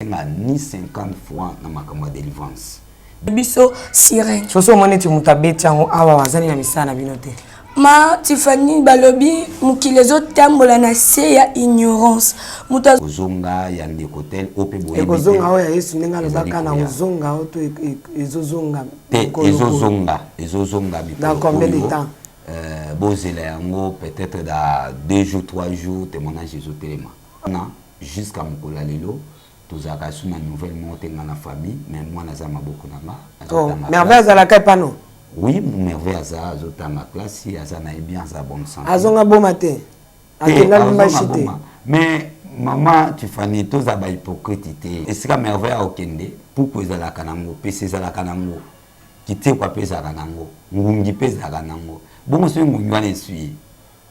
ni 50 fois na makambo délivrance. Biso sirène. Soso moneti mutabeti yango awa wazani na misana binote. Ma Tiffany balobi mukilezo tambola na se ya ignorance. Muta Ozonga ya ndekotel ope boye. Ozonga oya Yesu ninga lobaka na ozonga oto ezozonga. Ezozonga biko. Dans combien de temps? Bozela yango peut-être dans 2 jours 3 jours témoignage ezotelema. Jusqu'à Mokola lelo tozaka suna nouvelle montée dans la famille mais moi naza maboko na ma. Oh, merveille za la kapano. Oui, merveille aza azotanga classe, aza na bien za bonne santé. Azonga bon matin. Akela machité. Mais maman Tiffany toza ba hypocrite té. Esika merveille a okende pourquoi ezala kanango, pese ezala kanango. Kité kwa pesa kanango, ngungi pesa kanango. Bon so ngungi wana esui.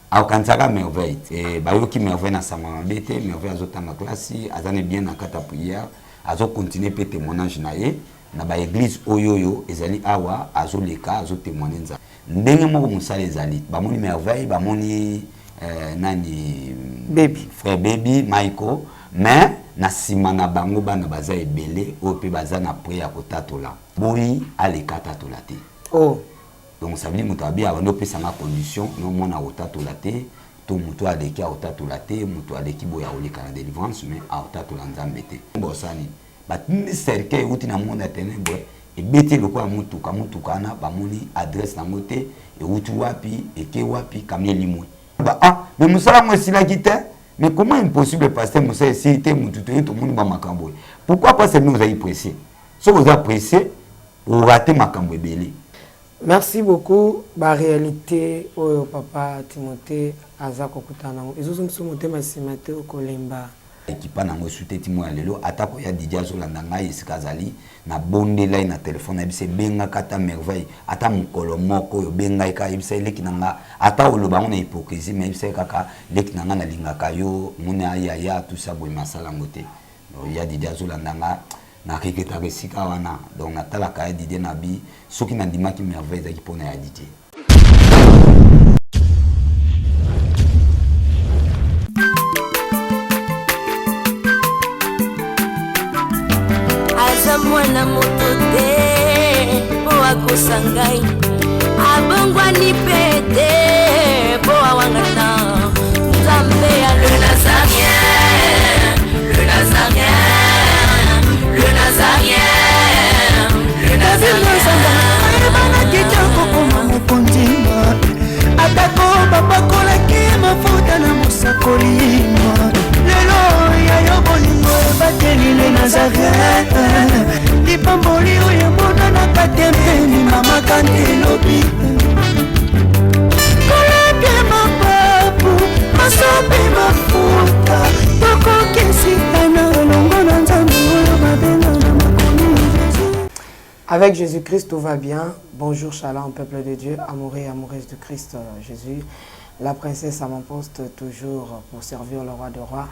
Akanzaka merveille et bayoki merveille na sama bete, merveille azotanga classe, azane bien na kata prière, azo continuer pe témoignage na ye. Na ba église oyoyo ezali awa azoleka azotémoigner nza ndenge moko musala ezali bamoni merveille bamoni nani baby frère baby Michael mais na sima na bango bana baza ebele ope baza na prière ya kotatola boyi aleka tatola te. Oh donc ça veut dire mutu abi abando pesa na condition no mona otatola te to mutu aleki otatola te mutu aleki boya oleka na délivrance mais otatola nzambe te bosani batini cercle uti na monde ténèbre et beti loko mutuka na bamoni adresse na moté et uti wapi eke wapi kamye limwe ba mais musala mo sila kite mais comment impossible pasteur musa si te mutu to monde ba makambo pourquoi pas c'est nous avez pressé so vous avez pressé ou rater makambo belé. Merci beaucoup ba réalité oyo papa Timothée azako kutana ezozo msomote masimate okolemba ekipa nango suteti mo lelo atako ya DJ azolanda ngai esikazali na bondela na telefone bise benga kata merveille ata mukolo moko yo benga ka ibisa eleki nanga ata oloba ngona hypocrisie mais ibisa kaka leki nanga na lingaka yo muna ya tout ça boy masala ngote ya DJ azolanda nga na kiketa resika wana donc natala ka DJ na bi soki na ndimaki merveille za kipona ya DJ. Mwana moto te po akosangai abongwa ni pete po awangana nzambe ya le nazarien le nazarien le nazarien le nazarien bana kitoko koma mokondima atako babakolaki mafuta na mosakolima lelo ya yo bolingo bateli le nazarien lipamboli oyo mona na katempeni mama kantelobi koleke mapapu masope mafuta tokokesitana olongo na nzambe oyo babenga na makomi Jésus. Avec Jésus-Christ tout va bien. Bonjour shalom peuple de Dieu, amoureux et amoureuses de Christ Jésus. La princesse à mon poste toujours pour servir le roi de rois.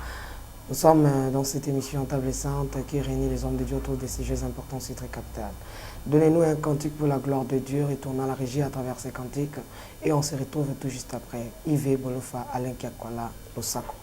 Nous sommes dans cette émission Table Sainte qui réunit les hommes de Dieu autour des sujets importants et très capitales. Donnez-nous un cantique pour la gloire de Dieu, retournons la régie à travers ces cantiques et on se retrouve tout juste après. Yves Bolofa, Alain Kiakwala, Losako.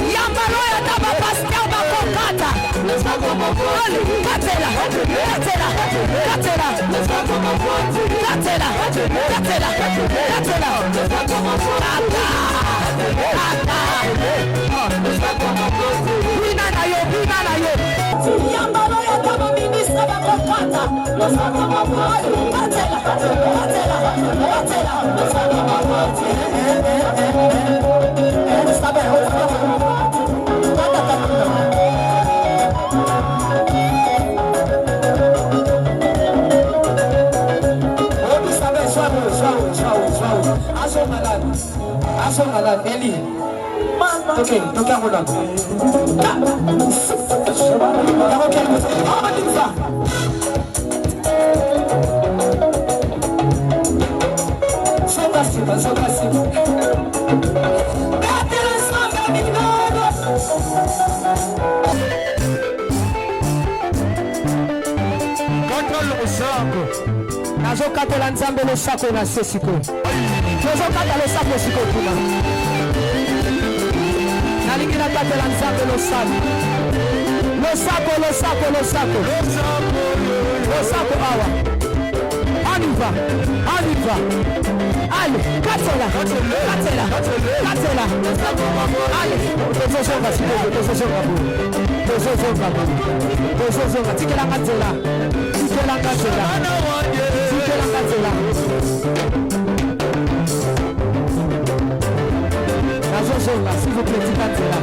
Yambaloya taba pastel bakokata katela Yambaloya taba ministra bakokata Eli. Okay, toka hold on. So nazokatela nzambe losako na se sikoyo tozokata losako sikoyo kuna nalingi nakatela nzambe losako awa aniva ale katela ale tozozonga sikoyo tozozonga tikelanga nzela nazozonga s'il vous plaît tika nzela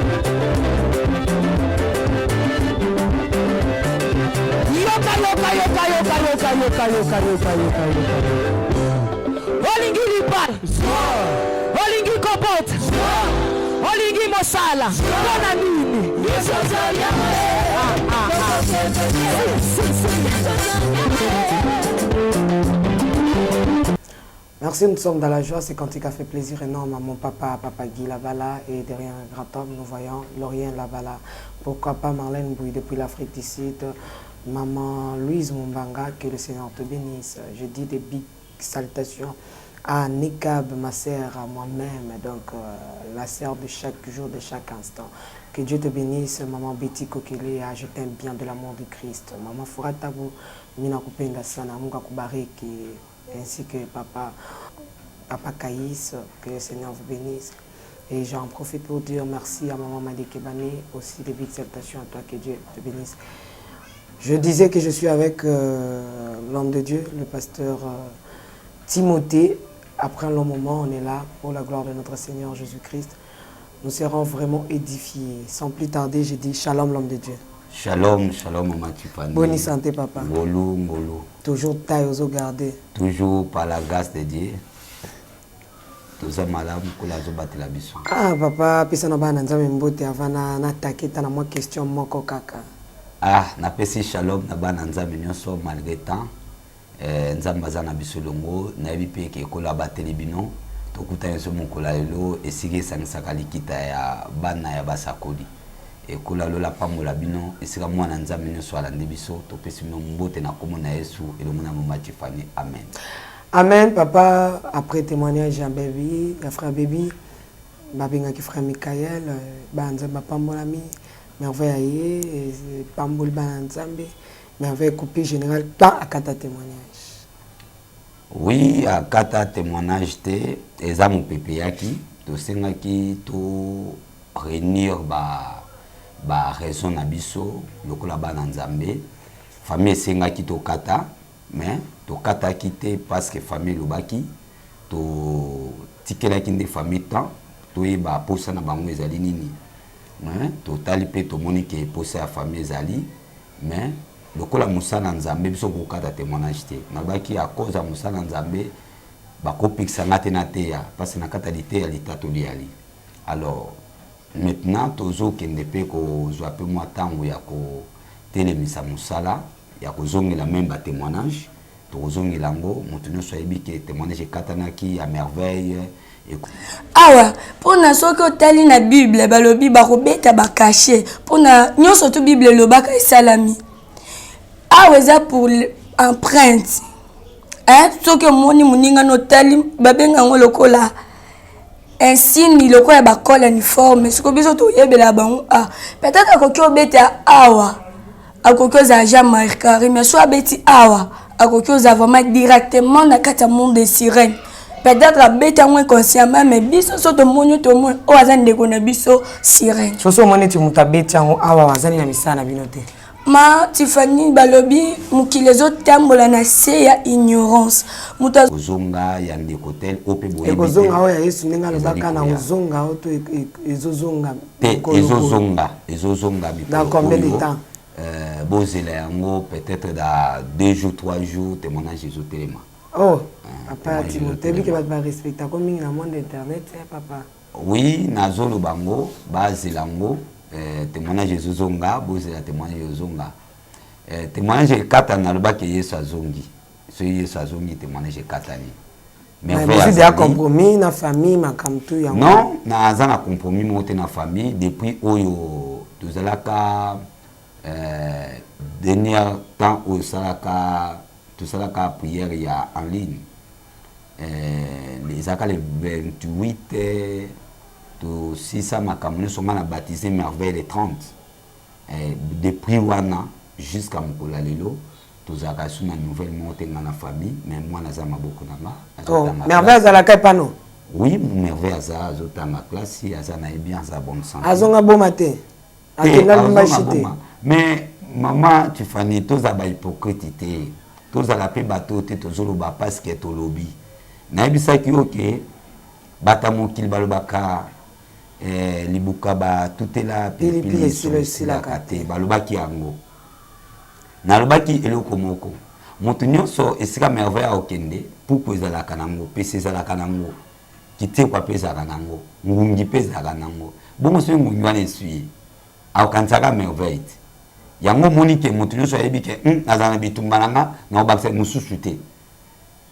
yoka olingi libala olingi kopota olingi mosala mpona nini Merci, nous sommes dans la joie. C'est Cantique a fait plaisir énorme à mon papa Guy Labala, et derrière un grand homme, nous voyons Laurien Labala. Pourquoi pas Marlène Bouy depuis l'Afrique du Sud, maman Louise Mumbanga, que le Seigneur te bénisse. Je dis des big salutations à Nikab, ma sœur, à moi-même, donc la sœur de chaque jour, de chaque instant. Que Dieu te bénisse, maman Betty Kokele, je t'aime bien de l'amour de Christ. Maman Furatabu, Mina Kupenda Sana, Munga Kubariki, ainsi que papa Kaïs, que le Seigneur vous bénisse. Et j'en profite pour dire merci à maman Madi Kebane, aussi des big salutations à toi, que Dieu te bénisse. Je disais que je suis avec l'homme de Dieu, le pasteur Timothée. Après un long moment, on est là pour la gloire de notre Seigneur Jésus-Christ. Nous serons vraiment édifiés. Sans plus tarder, je dis shalom l'homme de Dieu. Shalom, Maman Tifani. Bonne santé, papa. Ngolo. Toujours taille aux eaux gardées. Toujours par la grâce de Dieu. Tout ça, madame, que la zobat la bisson. Ah, papa, puis ça n'a pas d'enzame mbote avant d'attaquer ta moi question moko kaka. Ah, na pesi shalom na ba nzambe nyonso malgré temps. Nzamba za na biso longo na bipe ke kola bateli bino. Tokuta yeso mokola lelo esige sanisaka likita ya bana ya basakoli. Et kola lola pamola bino esika mwana nzambe nyonso alandi biso topesi bino mbote na kombo na Yesu elongo na mama Tifani. Amen. Amen, papa. Après témoignage à Baby, à frère Baby, Babinga qui frère Michael, Banzamba Pambolami, merveille Pambol Banzambe, merveille coupé général, pas à kata témoignage. Oui, à kata témoignage te, ezamu pepeyaki, to sengaki to réunir ba raison na biso, lokola bana nzambe, famille sengaki to kata, mais to kata kité parce que famille lobaki, to tikelaki nde famille temps, to yeba posa na bango ezali nini. Mais to talipe to monique posa ya famille ezali, mais lokola musala nzambe biso ko kata témoignage te. Nabaki à cause ya musala nzambe bakopikisa ngate na teya parce na kata lite ya litato liali. Alors maintenant tozo kende pe ko zwa pe moi tango ya ko telemisa musala ya ko zongela même ba témoignage to zongela ngo mutu nyonso yebi ke témoignage katanaki ya merveille. Awa pona soki otali na Bible balobi bakobeta bakache pona nyonso to Bible lobaka esalami. Awa eza pour empreinte. Soki omoni moninga notali babenga ngo lokola insigne lokola bakola uniforme siko biso toyebela bango peut-être akoki obeta awa akoki oza Jean Marcari mais soit abeti awa akoki oza vraiment directement na kati ya monde de sirène. Peut-être abeta ngo inconsciemment mais biso so tomoni tomoni o aza ndeko na biso sirène. Soso omoni ti mutabeti yango awa wazani na misala na bino te. Ma Tifani balobi mukilezo tambola na se ya ignorance. Muta ozonga ya ndeko tel ope boye. Ekozonga oya Yesu ninga lobaka na ozonga auto ezozonga. Ezozonga biko. Dans combien de temps? Bozela yango peut-être dans 2 jours 3 jours témoignage Jésus téléma. Oh, papa Timothée bi ke ba respecta comme na monde internet papa. Oui, nazolo bango bazelango. Témoignage Jésus zonga, bozela témoignage zonga. Témoignage kata na lobaki Yesu azongi. So Yesu azongi témoignage katani. merveille azali. Compromis na famille makamtu ya. Non, naza na compromis monté na famille depuis oyo tozalaka dernier temps au salaka prière il y a en ligne. Les accords les 28 to 600 makamune sont baptisé merveille les 30. Depuis wana jusqu'à Mokola lelo tozaka sur une nouvelle montée dans la famille mais moi naza maboko nanga. Oh, merveille azalaka pano. Oui, merveille azota ma classe, azana bien sa bonne santé. Azonga boma te. Akenda mbashite. Mais maman tu fani toza ba hypocrite te. Toza la pe bato te tozolo ba parce que to lobby. Na ebisa ki oké bata mokili balobaka libuka ba tutela pili sila kate balobaki yango. Na lobaki eloko moko. Moto nyonso esika merveille okende pourquoi ezalaka nango pese ezalaka nango. Kite kwa pesa kanango ngungi pesa kanango bongo so ngungi wana esui au kansaka merveille yango monike mutu nyoso yebike azana bitumbananga na obakse mususu te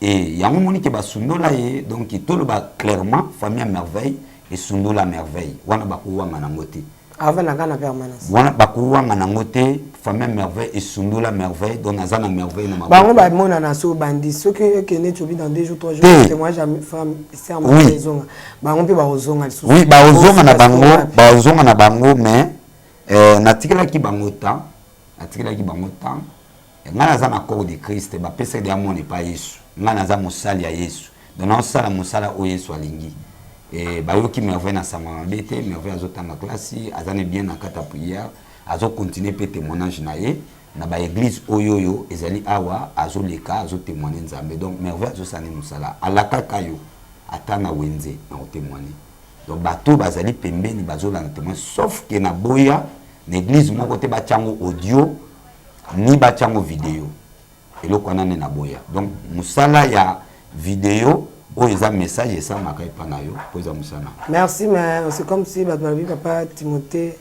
et yango monike basundola ye donc tolo ba clairement famille merveille et sundola merveille wana bakuwanga nango te avant la gana permanence wana bakuwanga nango te famille merveille et sundola merveille donc azana merveille na bango ba mona na so bandi so que ne chobi dans 2 jours 3 jours c'est moi jamais femme c'est en maison bango pe ba ozonga lisusu oui ba ozonga na bango mais natikela ki bango temps ngana za na corps de Christ ba pesa de amone pa Yesu ngana za musali ya Yesu donc sala musala o Yesu alingi bayoki merveille na sama bete merveille azotanga classe azane bien na kata prière azo continuer pe témoignage na ye na ba église oyoyo ezali awa azoleka azo témoigner nzambe donc merveille azosani musala alaka kayo atana wenze na témoigner donc bato bazali pembeni bazola na témoin sauf que na boya na église moko te bachango audio ni bachango vidéo eloko wana na boya donc musala ya vidéo oza message et ça makai panayo poza musana. Merci mais c'est comme si Batmabi papa Timothée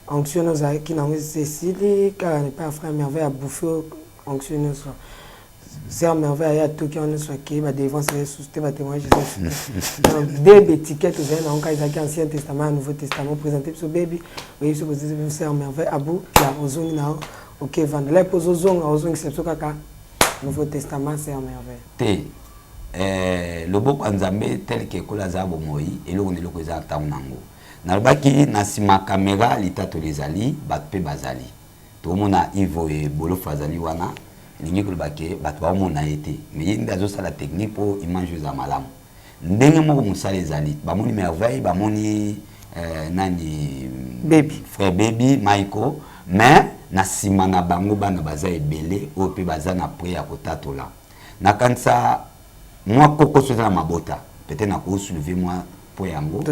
anxionose qui n'a pas Cécile car n'est pas frère merveille à bouffer anxionose c'est merveille à tout qui on soit qui va devant se souster va témoigner donc des étiquettes aux en cas ils ancien testament nouveau testament présenté sur baby oui sur c'est merveille à bout là aux na OK vendre les pose aux c'est ce kaka nouveau testament c'est merveille le boko nzambe tel que kola za bomoi eloko neloko za ntango nango nalobaki na sima caméra litato lezali bato pe bazali tomona Ivo e bolo fazali wana lingi kolobake bato baomona ete mais ye nde azosala technique po image za malamu ndenge moko mosala ezali bamoni merveille bamoni nani baby frère baby Michael mais na sima na bango bana baza ebele oyo pe baza na pre ya kotatola nakanisa moi koko soza mabota peut-être na ko soulever moi point yango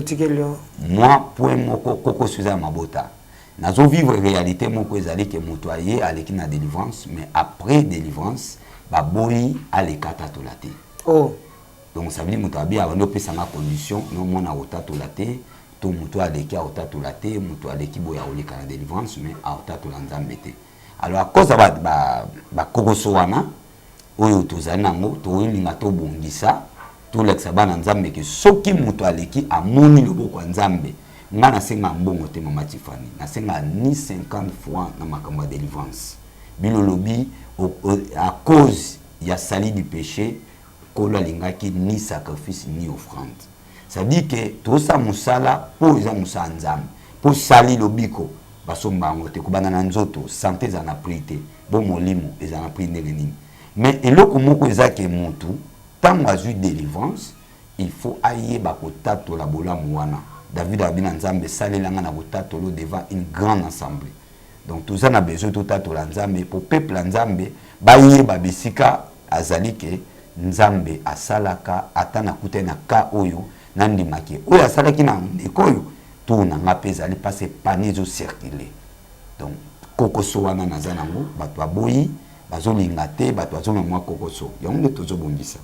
moi point moko koko soza mabota nazo vivre réalité moko ezali ke moto aye aleki na délivrance mais après délivrance ba boyi alekata tolate oh donc ça veut dire moto abi avando pesa na condition non mona otatolate to moto aleki otatolate moto aleki boya oleka na délivrance mais otatola nzambe te alors à cause ba koko so wana oyo tozali nango tolinga tobongisa tolekisa bana nzambe ke soki moto aleki amoni loboko ya nzambe nga nasenga mbongo te mama Tiffany nasenga ni 50 fois na makambo ya délivrance bino lobi à cause ya sali du péché kolo alingaki ni sacrifice ni offrande ça dit que tosa musala po eza musala nzambe po sali lobiko basomba yango te kobanda na nzoto santé eza na prix te bo molimo eza na prix ndenge nini mais eloko moko ezake mutu tant azui délivrance il faut ailler bakotato la bolamu wana David abina nzambe salelanga na kotatolo devant une grande assemblée donc tout ça na besoin totato la nzambe pour peuple nzambe baye babisika azali ke nzambe asalaka atana kute na ka oyo nandimaki oyo asalaki na ndekoyo tout na nga pezali passer panier zo circuler donc kokoso wana nazanango bato baboyi bazolinga te bato bazonga mwa kokoso yango nde tozobongisa.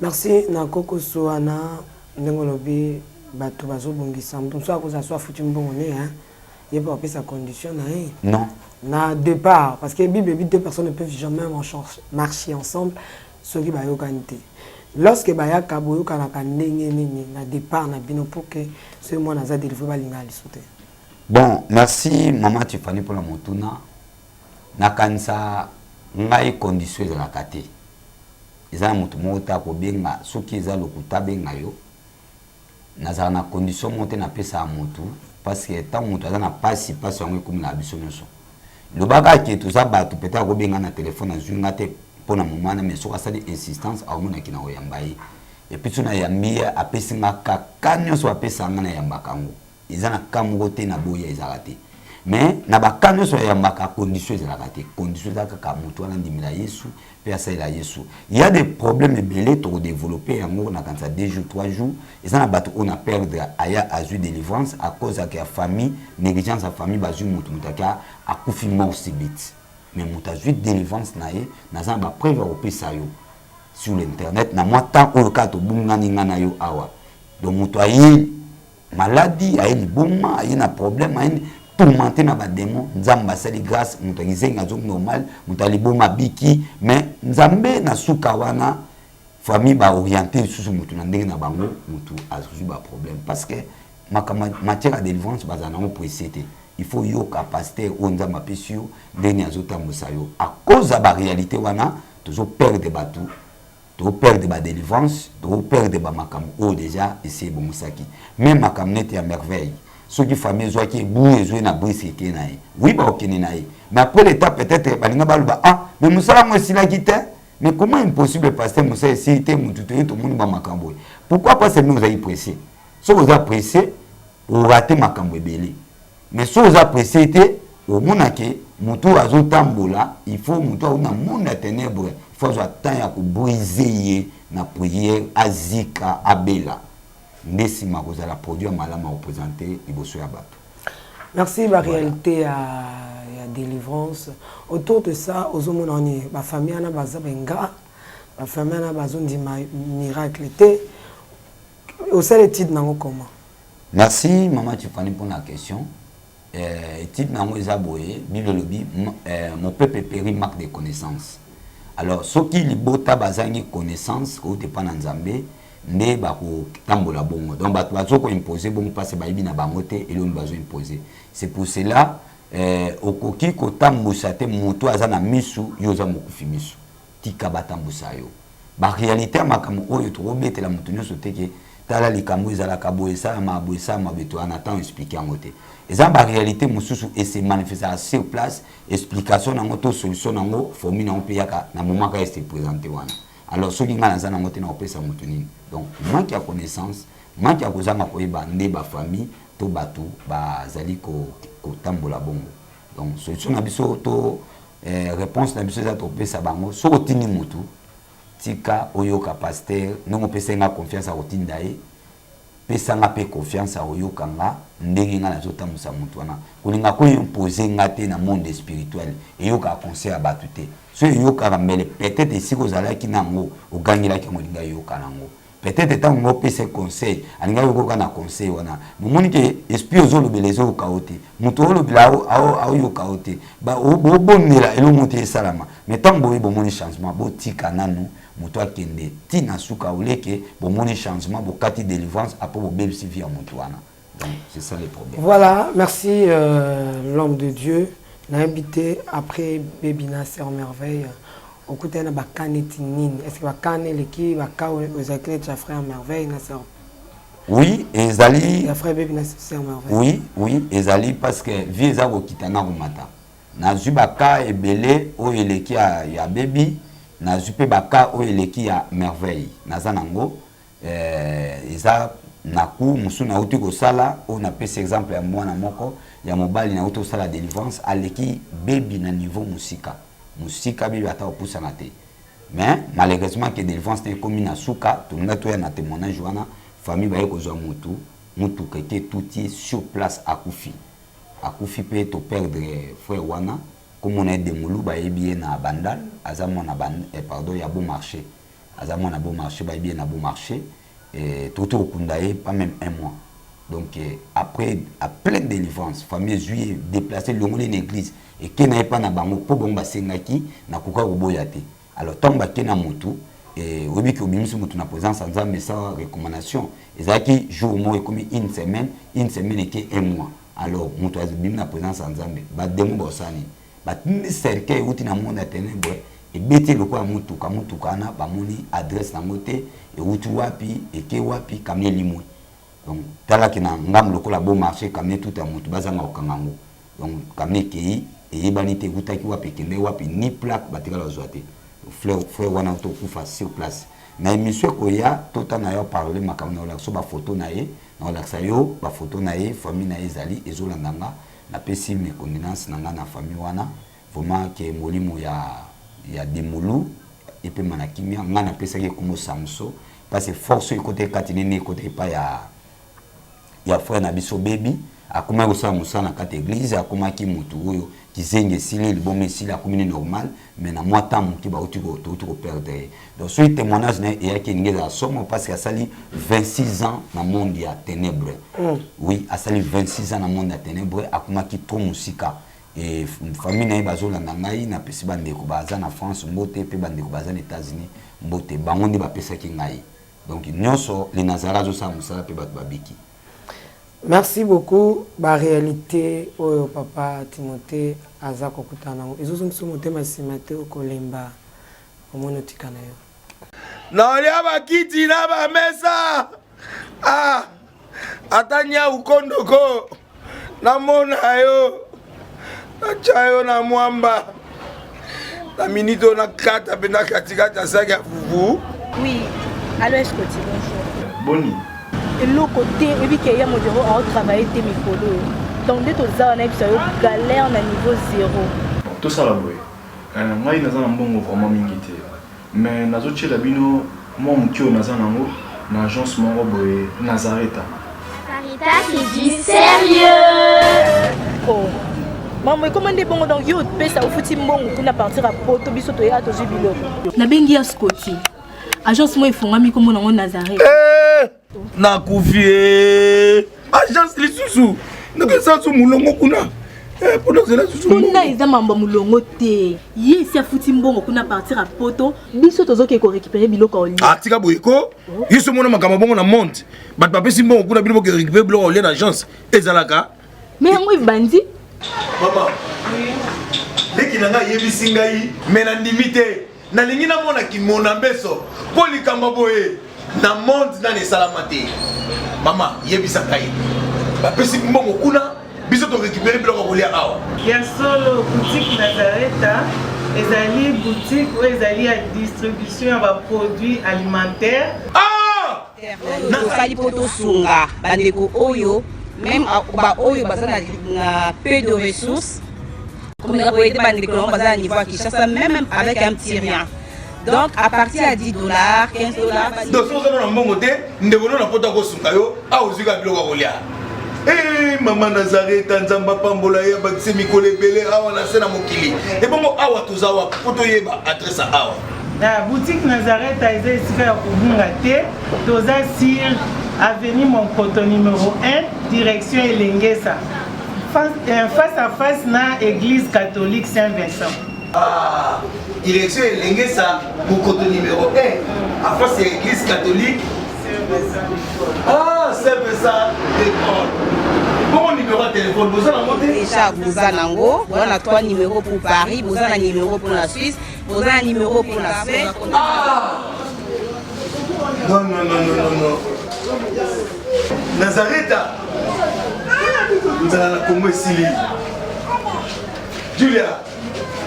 Merci na kokoso wana ndenge lobi bato bazobongisa mtu so akoza so afuti mbongo ne hein il peut appeler sa condition na non na départ parce que Bible dit deux personnes ne peuvent jamais marcher ensemble ce qui ba yokanité lorsque bayaka boyoka na ndenge nini na départ na bino pour que ce moi na za délivré balinga lisute. Bon, merci maman Tiffany pour la motuna. Na kanisa ngai condition za la kate. Eza mutu mota ko benga soki eza lokuta benga yo. Nazala na condition monte na pesa mutu parce que tant mutu aza na pasi yango comme na biso nyonso. Lobaka ke toza batu peta ko benga na téléphone na zunga te pona momana mais soka sali insistance au mona kina oyamba yi. Et puis tuna yambia apesi ngaka kanyo so apesa ngana yamba kango. Izana kamungo te na boya ezalate. Mais na bakanyo so yambaka condition ezalate. Condition za kaka mutu wana ndimila Yesu pe asala Yesu. Il y a des problèmes belés to développer yango na kanza 2 jours 3 jours. Ezana batu on a perdre aya azu délivrance à cause de la famille, négligence à famille bazu mutu mutaka akufi mort subite. Mais muta zu délivrance nae nazana ba preuve au pesa yo sur l'internet na moi tant au cas to bungani ngana yo awa. Donc mutu ayi maladie ayi liboma ayi na problème ayi tourmenté na ba démon nzamba sali grâce mutu ngizenga zo normal mutu liboma biki mais nzambe na suka wana famille ba orienté sous mutu na ndenge na bango mutu azu ba problème parce que matière de délivrance bazana mo précité. Il faut yo capacité on nzamba pesio ndenge azotambusa yo à cause de la réalité wana toujours perdre batu to perdre ba délivrance to perdre ba makam o déjà essayer bon musaki même makam net ya merveille ceux qui famille zo ki boué zo na brise ki na yi oui ba okini na yi mais après l'état peut-être balinga baluba ah mais musala mo sila kite mais comment impossible pasteur musa essayer te mutu to monde ba makambo pourquoi pas c'est nous vous avez pressé so vous avez pressé pour rater makambo belé mais so vous avez pressé te au monake mutu azotambola il faut mutu na monde à ténèbres il faut attendre ya ko briser na prière azika abela ndesi makoza la produit malama représenter liboso ya bato. Merci la réalité ya délivrance autour de ça ozomona ni ba famille na baza benga ba famille na bazondi miracle te au seul titre nango comment. Merci maman Tiffany pour la question. Titre nango ezaboye Bible lobi mon peuple périt manque de connaissances. Alors ceux qui libota bazangi connaissance ko te pa na Nzambe ne ba ko tambola bongo donc ba to ko imposer bongo passer ba ibina bango te et l'on bazo imposer. C'est pour cela okoki ko tambusa te moto azana misu yoza mokufi misu tika batambusa yo. Ba réalité makamu oyo to obetela moto nyoso teke tala likambo ezala kaboesa maboesa mabeto en attend expliquer en côté. Et ça ba réalité mususu et se manifester sur place explication na ngoto solution nango formule na opeyaka na moment ka se présenter wana. Alors ceux qui ngana zana ngote na opesa mutu nini. Donc manque ya connaissance, manque ya kozanga koyeba nde ba famille to batu ba zali ko tambola bongo. Donc solution na biso to réponse na biso za to pesa bango so otini mutu tika oyoka pasteur non pesa nga confiance a otinda e pesa nga pe confiance a oyoka nga ndenge nga nazota musa mutu wana kulinga ko imposer nga te na monde spirituel et yoka conseil a batute so yoka ramele peut-être si ko zala ki nango ogangila ki ngolinga yoka nango peut-être tant ngo pesa conseil alinga yoka na conseil wana mumoni ke esprit ozolo belezo kaote mutu olo bilao ao yoka ote ba obonela elo mutu salama mais tant boye bomoni changement bo tika nanu mutu akende tina suka oleke bomoni changement bokati délivrance après bobelisi vie à mutu wana. Donc c'est ça le problème. Voilà, merci l'homme de Dieu n'a habité après Baby Nasser en merveille au côté na bakaneti nini est-ce que bakane leki bakao aux éclats de frère en merveille Nasser. Oui, ezali ya frère Baby Nasser en merveille. Oui, ezali parce que vie eza ko kitana ko mata. Na zubaka ebele o eleki ya Baby na zupe baka o eleki ya merveille naza nango eza naku musu na uti ko sala o na pese exemple ya mwana moko ya mobali na uti ko sala délivrance aleki Baby na niveau musika Baby ata opusa na te mais malheureusement que délivrance te komi na suka to nga to ya na témoignage wana famille ba yeko zo mutu kete touti sur place akufi pe to perdre frère wana comme on est de Moulouba et bien na Bandal, azamon na pardon, ya bon marché. Azamon na bon marché, ba bien na bon marché et tout au Kundaye pas même un mois. Donc après à pleine délivrance, famille juillet déplacé le monde une église et qui n'a pas na bango pour bon basengaki na kuka oboyate. Alors tant ba kena mutu et obi ki obimisi mutu na présence en Nzambe sa recommandation ezaki jour mo comme une semaine et que un mois alors mutu azibimi na présence en Nzambe ba demo bosani ba cercle uti na monde ténèbre et beti loko ya mutu kana ba moni adresse na moté et uti wapi et ke wapi kamne limwe donc tala kina ngam loko la bon marché kamne tout à mutu bazanga okangango donc kamne kei et banité utaki wapi kende wapi ni plaque batika la zoate frère wana to kufa sur place mais monsieur koya tota na yo parler makamna la so ba photo na ye na la sayo ba photo na ye famille na ezali ezolandanga na pesi mes condoléances na famille wana vraiment que molimo ya demulu et puis manakimia ngana pesa ke comme samso parce que force côté katinene côté pas ya frère na biso baby akoma ko sa musana kati église akoma ki mutu oyo kizenge sili libome sili akomini normal mais na moi temps ki ba otiko to perdre donc ce témoignage na et yaki ngeza somo parce que sali 26 ans na monde ya ténèbres oui asali 26 ans na monde ya ténèbres akoma ki to musika et famille na bazola na ngai na pesi bande ko baza na France mbote pe bande ko baza na États-Unis mbote bango ndi ba pesa ki ngai donc nyonso les nazara zo sa musala pe bat babiki. Merci beaucoup. La réalité, oh papa Timothée, Azako Kutana. Ils ont sont montés massimate au Kolemba. Au monotikana yo. Na olia bakiti na ba mesa. Ah. Atanya ukondoko. Na mona yo. Na chayo na mwamba. Na minito na kata pena katikata saka fufu. Oui. Allô, est-ce que tu bonjour. Boni. Et l'autre côté, et puis qu'il y a mon bureau à travailler tes micros. Donc, dès que tu as un galère, on a niveau 0. Tout ça là, oui. Moi, je suis vraiment mingité. Mais je suis là, moi, je suis dans l'agence Nazareth. Carita qui dit sérieux. Oh. Maman, comment est bon donc yo pesa au fouti mbongo pour partir à Porto biso to ya to jubilo. Na bengi ya Scotty. Agence moi ifungami comme on Nazareth. Na kufie agence lisusu ndeke sanso mulongo kuna pour nous là susu kuna eza mambo mulongo te yesi afuti mbongo kuna partir à Poto biso tozoke ko récupérer biloko oli atika boyeko yeso mona makamba bongo na monte bat papesi mbongo kuna biloko récupérer biloko oli na agence ezalaka mais yango bandi mama leki nanga yebisi ngai mais na ndimite na lingi na mona kimona mbeso po likamba boye na monde na ne salamate mama yebisa kai ba pesi mbongo kuna biso to récupérer biloko kolia awa ya solo boutique Nazareth ezali boutique où ezali à distribution ya ba produits alimentaires na sali poto sunga bandeko oyo même ba oyo bazana na peu de ressources comme la boyede bandeko bazana niveau à Kinshasa même avec un petit rien. Donc à partir à $10, $15. Donc si on a un bon côté, nous devons nous apporter au Sunkayo, à Ozuga Bilogolia. Eh maman Nazareth, Tanzamba Pambola, Bakse Mikole Bele, Awa Nasena Mokili. Et bon Awa Tozawa, Potoyeba adresse à Awa. La boutique Nazareth a été ici à Kubungate, Toza Sir, avenue Monkoto numéro 1, direction Elengesa. Face à face na église catholique Saint-Vincent. Ah, direction Elengesa, Monkoto numéro 1, à face de l'église catholique. Ah, c'est ça, d'accord. Bon numéro de téléphone, vous allez monter. Déjà, vous avez un 3 numéros pour Paris, vous avez un numéro pour la Suisse, vous avez un numéro pour la Suède. Ah! Non, non, non, non, non, non. Nazareth, nous allons la Congo Sili. Julia,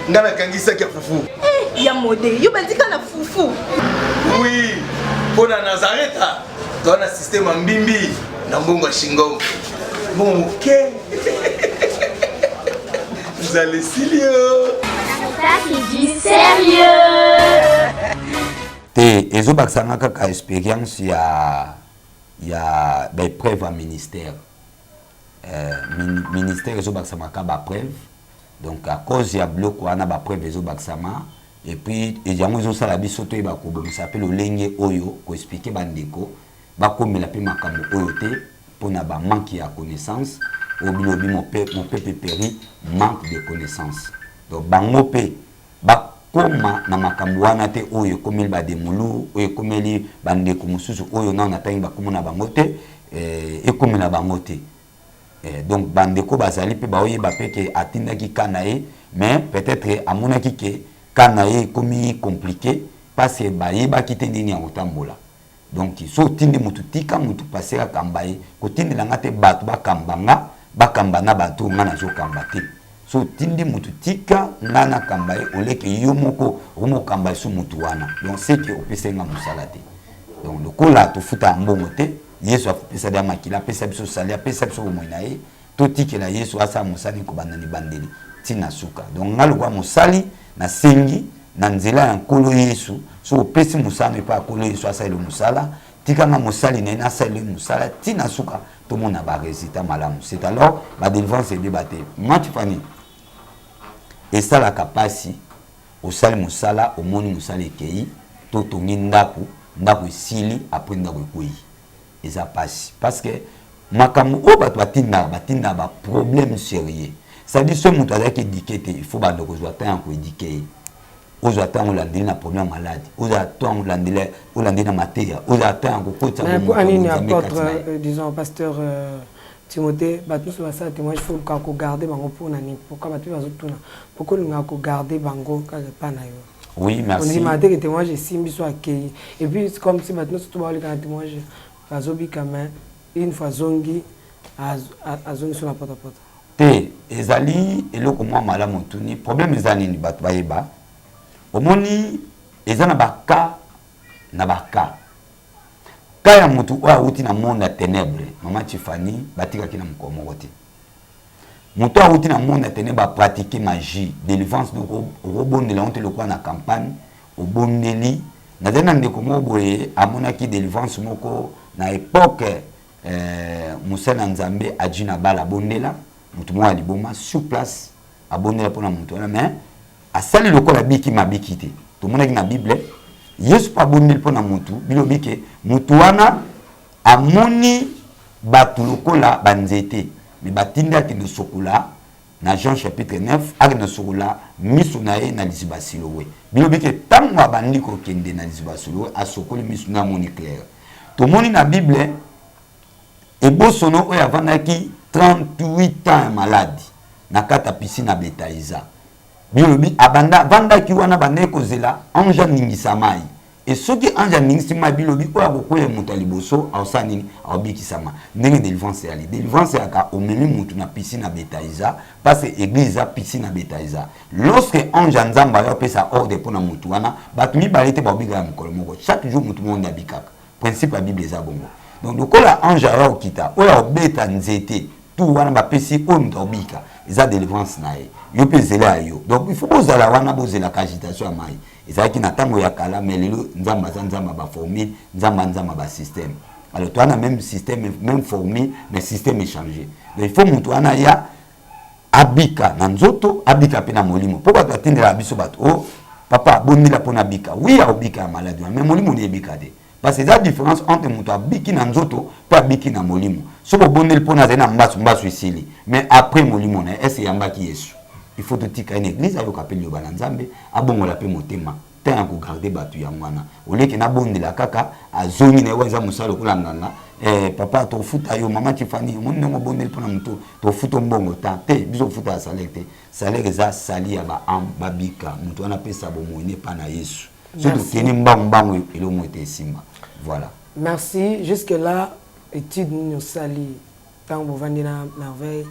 nous allons kangisa kia fufu. Eh, ya modé, yo bandika na fufu. Oui, pour la Nazareth, tu as un système en bimbi, dans Bongo Shingo. Bon, ok. Vous allez Silio. Carita qui dit sérieux. Te ezo baksanga kaka expérience ya ba preuve à ministère. Ministère ezo baksama ka ba preuve. Donc à cause ya bloc wana ba preuve ezo baksama et puis yango ezo sala biso to ba ko bo s'appelle olenge oyo ko expliquer bandeko ba komela pe makambo oyo te pona ba manque ya connaissance au bilobi mon peuple péri manque de connaissance. Donc bango pe ba koma na makambo wana te oyo komeli ba demulu oyo komeli bande ko mususu oyo na na tangi ba komona bango te ekomela bango te donc bande ko bazali pe ba oye ba peke atindaki kanae mais peut-être amonaki ke kanae komi compliqué parce que ba yeba kite nini ya otambola donc so tindi mutu tika mutu passer ka kambaye ko tindi langa te batu ba kambanga ba kambana batu ngana zo kambate so tindi mutu tika ngana kambaye oleke yomoko omo kambaye su mutu wana donc c'est que opesenga musalate donc le kola to futa mbongo te yesu apesa da makila pesa biso salia pesa biso moinae to tikela yesu asa musali ko bandani bandeli tina suka donc ngalo kwa musali na sengi na nzela ya nkolo yesu so opesi musala pa nkolo yesu asa le musala tika nga musali na ina sala musala tina suka to mona ba résultat malamu c'est alors ba délivrance et débatté match fani et ça la capacité au sali musala au moni musala ekei to tongi ndaku sili après ndaku ekoi et ça passe parce que makamu o batinda ba problème sérieux ça dit ce mutu azaki éduqué il faut ba ndoko zo temps ko éduquer ozo attend olandeli na problème malade ozo attend olandeli na materia ozo attend ko kota mais pour anini apôtre disons pasteur Timothée batu so ça témoignage faut ko garder bango pour nani pourquoi batu bazo tuna pourquoi nga ko garder bango ka pas na yo. Oui, merci. On dit matin que témoignage simbi so accueilli et puis comme si batu so to ba le ka témoignage bazobi quand même une fois zongi azongi sur la porte à porte te ezali eloko mwa malamu tuni problème ezali ni batu bayeba omoni ezana baka na baka kaya mutu oya uti na monde ya ténèbre mama Tiffany batika kina mkomo wote mutu oya uti na monde ya ténèbre ba pratiquer magie délivrance donc robondela onte lokwa na campagne obondeli na dena ndeko moboye amona ki délivrance moko na époque Musana Nzambe ajina bala bondela mutu mwa liboma sur place abondela pona mutu wana mais asali lokola biki mabiki te to mona ki na bible yesu pa bondeli pona mutu bilobi ke mutu wana amoni batu lokola banzete mais batinda ki de sokola na Jean chapitre 9 ak na sokola misu na ye na liziba silowe bilobi ke tango abandi ko kende na liziba silowe asokoli misu na moni clair to moni na bible ebosono oyo avandaki 38 ans malade na kata piscine à Bethsaïda bilobi abanda vandaki wana bande kozela anja ningisa mai et soki anja ningisa mai bilobi oyo akokoya mutu aliboso aosa nini aobikisama ndenge délivrance ali délivrance aka omemi mutu na piscine à Bethsaïda parce que église a piscine à Bethsaïda lorsque anja nzamba yo pesa ordre pona mutu wana batu mibale te babika mukolo moko chaque jour mutu monde abikaka principe la bible eza bongo donc lokola anja ya okita oyo obeta nzete tout wana ba pesi ondobika eza délivrance na ye yo pezela yo donc il faut bozala wana bozela agitation ya mai ezalaki na tango ya kala mais lelo nzamba nzamba ba formule nzamba ba système alors toi na même système même formule mais système est changé donc il faut mutu wana ya abika na nzoto abika pe na molimo po bato atindela biso bato oh papa bonila pona bika oui abika ya maladie mais molimo ni ebika te parce que la différence entre mutu abiki na nzoto pa abiki na molimo so bo bondeli pona zena mbasu isili mais après molimo na ese yambaki yesu il faut te tika une église ayo kapeli yo bana nzambe abongola pe motema tant ko garder batu ya mwana oleki na bondela kaka azongi na wenza musalo kulanganga papa to futa yo mama Tiffany monna ngo bondeli pona mutu to futo mbongo tante biso futa salaire te salaire za sali ya ba babika mutu ana pesa bo moine pa na yesu surtout teni mbambango elo mote simba voilà merci jusque là étude nous sali tant vous vendez na merveille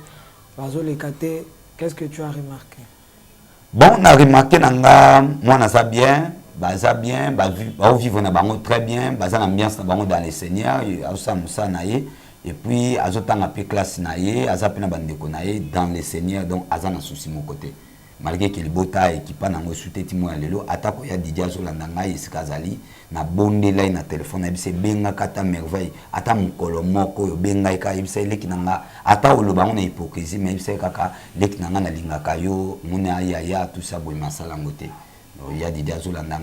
bazo le kate. Qu'est-ce que tu as remarqué? Bon, on a remarqué nanga moi na ça bien, baza bien, ba vivre na bango très bien, baza l'ambiance na bango dans le Seigneur, aosa musa naye et puis azotanga pe classe naye, azapena bandeko naye dans le Seigneur donc azana souci mon côté. Malgré que le bota équipa nango souté timo ya lelo atako ya Didia zolanda ngai esikazali na bondela na téléphone na bise benga kata merveille ata mukolo moko yo benga ka ibisa leki nanga ata oloba na hypocrisie mais ibisa kaka leki nanga na lingaka yo muna ya tout ça boy masala ngote ya Didia zolanda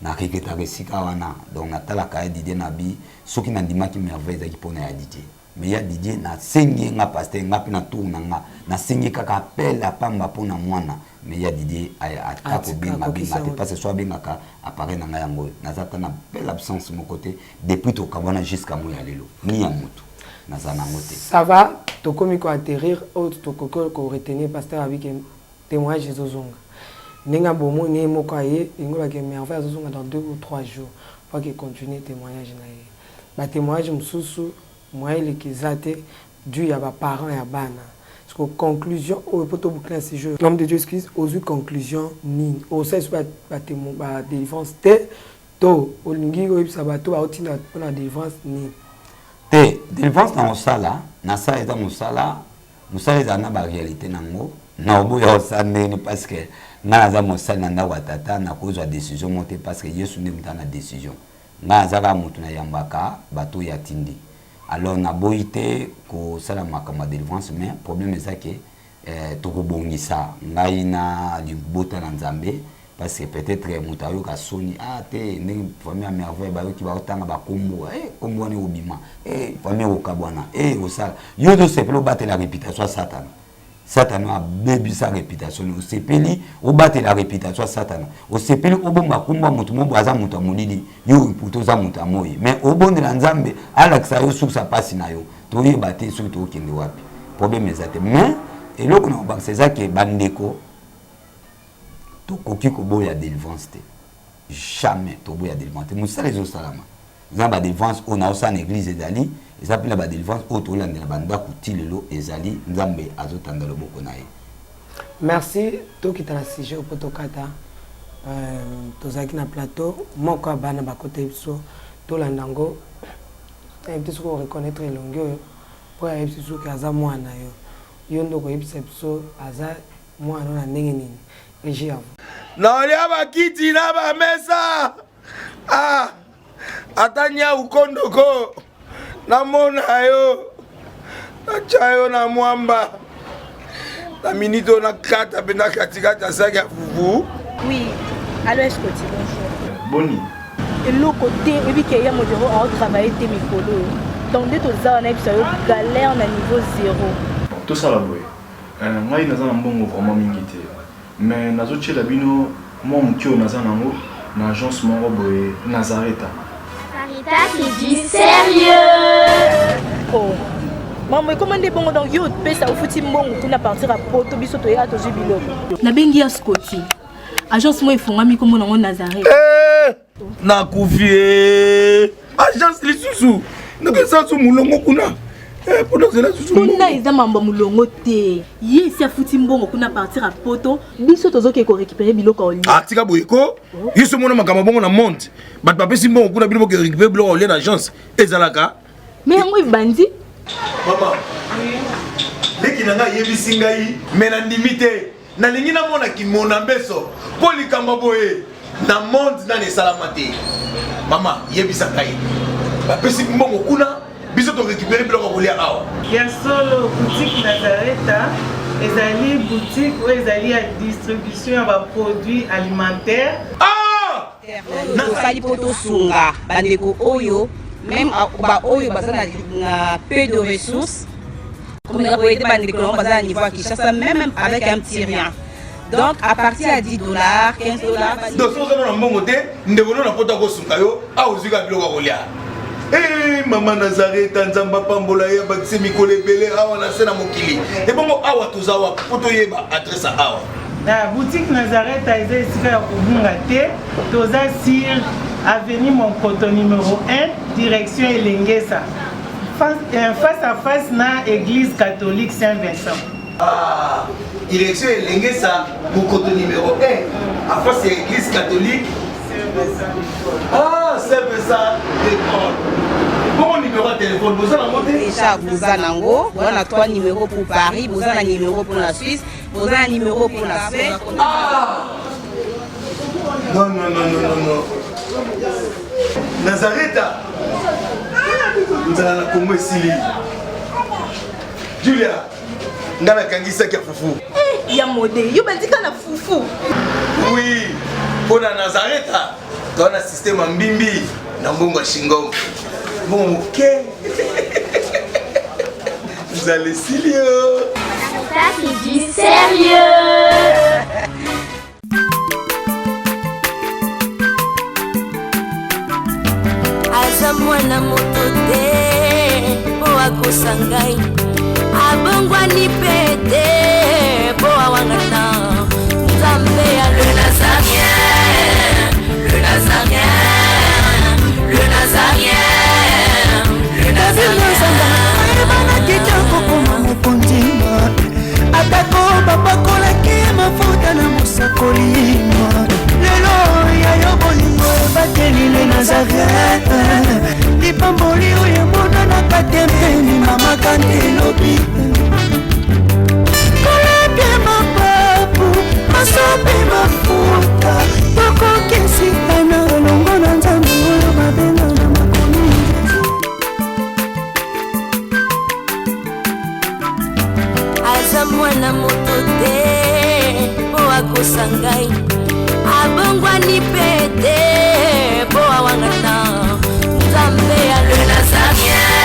na riketa resika wana donc natala ka Didia nabi soki na ndimaki merveille za kipona ya Didia mais ya Didier na sengi nga pasteur nga pe na tourna nga na sengi kaka appel à pamba pona mwana mais ya Didier atako binga parce que soit binga ka apparaît na nga yango nazata na belle absence mon côté depuis to kabana jusqu'à moya lelo ni ya mutu nazana ngote ça va to komi ko atterrir autre to ko retenir pasteur avec témoignage Jésus zonga ninga bomo ni moko aye ingola ke merveille zonga dans 2 ou 3 jours pour que continue témoignage na ye ba témoignage mususu moi les kizate dû ya ba parents ya bana parce que conclusion au poto boucler ces jeux l'homme de Dieu excuse aux conclusion ni au sens ba témoin ba délivrance te to olingi ko ibisa ba to ba otina na délivrance ni te délivrance na osala na ça est dans osala musala na ba réalité nango na oboya osane parce que na za mosala na watata na kozwa décision monter parce que Yesu ndi mutana décision nga zaka mutu na yambaka bato ya tindi alors na boité ko sala makama délivrance mais problème est ça que to ko bongisa ngai na libota na Nzambe parce que peut-être mutayo ka soni te ndenge famille merveille ba yoki ba otanga ba kombo kombo ni obima famille okabwana osala yo do sepelo battre la réputation Satan Satan a bébi sa réputation au sepeli au battre la réputation Satan au sepeli au bomba kumba mutu mo baza mutu amolili yo puto za mutu amoyi mais au bon de la Nzambe alaksa yo sur sa passe na yo to ye batte sur to kende wapi problème ezate mais et là on a c'est ça que bandeko to koki ko boya délivrance te jamais to boya délivrance musala zo salama zamba délivrance on a aussi en église ezali et ça la délivrance auto la banda kutilelo ezali Nzambe azotanda loboko na ye. Merci to kitala sujet opotokata tozaki na plateau moko bana ba côté biso to landango et puis ko reconnaître elongo pour ya biso ka za mwana yo ndoko yebisa biso aza mwana na ndenge nini régie à vous na lia bakiti na ba mesa atanya ukondoko na mona yo na chayo na mwamba na minito na kata bena katikata saki ya fufu. Oui, alors est-ce que tu bonjour Boni et le côté et puis qu'il y a mon bureau à travailler tes micros donc dès tout ça on a eu galère na niveau 0 tout ça la boy ngai naza na mbongo vraiment mingi te mais nazo tshela bino moi mukio naza nango na agence moko boye Nazareta. Sarita qui dit sérieux. Oh maman comment des bongo donc yo pesa ufuti mbongo kuna partir à poto biso to ya to jubilo na bengi ya Scotty agence moi ifungami comme nango Nazareta na kufie agence lisusu nakesa su mulongo kuna pour cela su kuna eza mambo mulongo te ye si afuti mbongo kuna partir à poto biso tozoke ko récupérer biloko oli tika boyeko yeso mona makama bongo na monte bat papesi mbongo kuna biloko ke récupérer biloko oli na agence ezalaka mais yango bandi mama leki nanga yebisi ngai mais na ndimite na lingi na mona kimona mbeso po likamba boye na monde na ne salamate mama yebisa ngai bapesi mbongo kuna biso to récupérer biloko kolia awa ya solo boutique Nazareta ezali boutique où ezali ya distribution ya ba produits alimentaires tosali po tosunga bandeko oyo même ba oyo baza na peu de ressources comme on a été bandeko baza na niveau à Kinshasa même avec un petit rien donc à partir à $10 $15 donc so na mbongo te ndeko na pota ko sunga yo awuzika biloko kolia Maman Nazareta Nzamba pambola ya bakise mikolo ebele awa na sena mokili et bongo awa tozawa poto yeba adresse awa na boutique Nazareta eza esika ya kobunga te toza sur avenue Monkoto numéro 1 direction Elengesa face à face na église catholique Saint-Vincent direction Elengesa Monkoto numéro 1 à face à église catholique Saint-Vincent bon numéro de téléphone, vous avez déjà vous avez on a 3 numéros pour Paris, vous avez un numéro pour la Suisse, vous avez un numéro pour la Suède. Non. Nazareta. Nous allons la Congo ici. Julia, nous allons kangisa kia fufu. Il y a modé, yo bandika na fufu. Oui, pour la Nazareta, dans le système mbimbi, na mbongo shingo. Bon, ok. vous allez sérieux. Ça c'est du sérieux. Aza mwana moto te po akosa ngai abongwani pete po awangata nzambe ya le nazarien, le nazarien, le nazarien, le nazarien. Ebana kitoko koma mokondima atako bapakolaki mafuta na mosakolima lelo yayo bolingo ebateli le nazarien lipamboli oyo emonanaka tembeni mama kandelobi koleke mapapu masope mafuta tokokesika na elongo na nzambe oyo babenga na makomi aza mwana moto te po akosa ngai abongwani pete po awangata nzambe ya le nazarien,